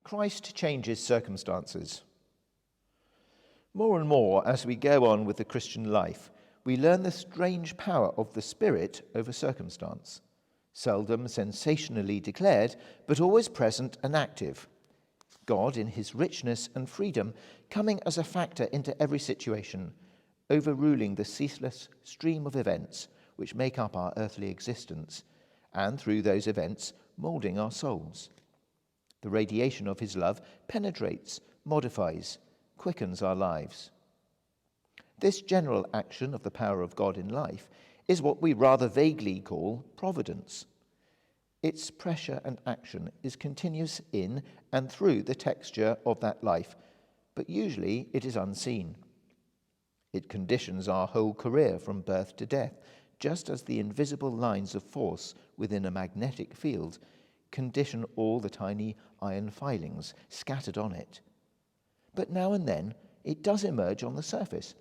Christ changes circumstances. More and more, as we go on with the Christian life, we learn the strange power of the Spirit over circumstance, seldom sensationally declared, but always present and active. God, in his richness and freedom, coming as a factor into every situation, overruling the ceaseless stream of events which make up our earthly existence, and through those events, moulding our souls. The radiation of his love penetrates, modifies, quickens our lives. This general action of the power of God in life is what we rather vaguely call providence. Its pressure and action is continuous in and through the texture of that life, but usually it is unseen. It conditions our whole career from birth to death, just as the invisible lines of force within a magnetic field condition all the tiny iron filings scattered on it. But now and then it does emerge on the surface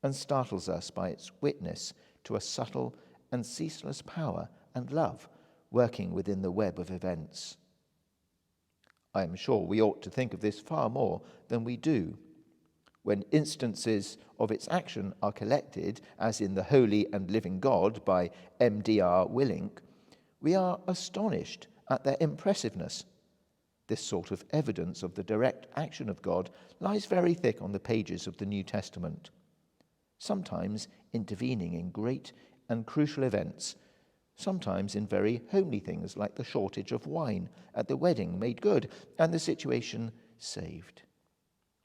and startles us by its witness to a subtle and ceaseless power and love working within the web of events. I am sure we ought to think of this far more than we do. When instances of its action are collected, as in The Holy and Living God by M.D.R. Willink, we are astonished at their impressiveness. This sort of evidence of the direct action of God lies very thick on the pages of the New Testament, sometimes intervening in great and crucial events, sometimes in very homely things like the shortage of wine at the wedding made good and the situation saved,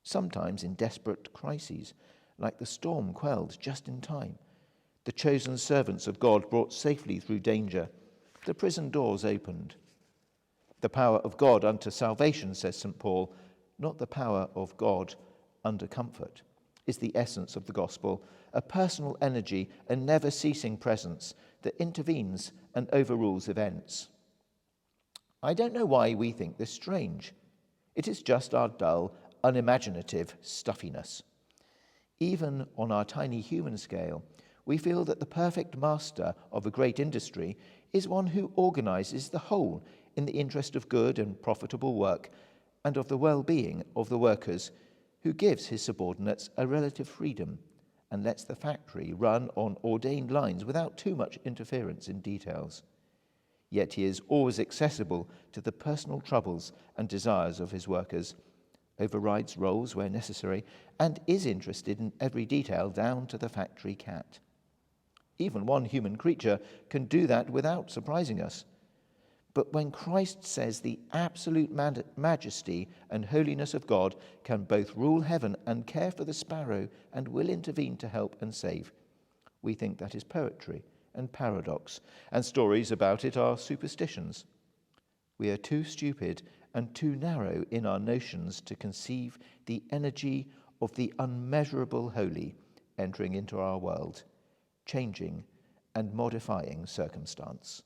sometimes in desperate crises like the storm quelled just in time, the chosen servants of God brought safely through danger, the prison doors opened. The power of God unto salvation, says St. Paul, not the power of God under comfort, is the essence of the gospel, a personal energy, a never-ceasing presence that intervenes and overrules events. I don't know why we think this strange. It is just our dull, unimaginative stuffiness. Even on our tiny human scale, we feel that the perfect master of a great industry is one who organizes the whole in the interest of good and profitable work and of the well-being of the workers, who gives his subordinates a relative freedom and lets the factory run on ordained lines without too much interference in details. Yet he is always accessible to the personal troubles and desires of his workers, overrides roles where necessary, and is interested in every detail down to the factory cat. Even one human creature can do that without surprising us. But when Christ says the absolute majesty and holiness of God can both rule heaven and care for the sparrow and will intervene to help and save, we think that is poetry and paradox, and stories about it are superstitions. We are too stupid and too narrow in our notions to conceive the energy of the unmeasurable holy entering into our world, changing and modifying circumstance.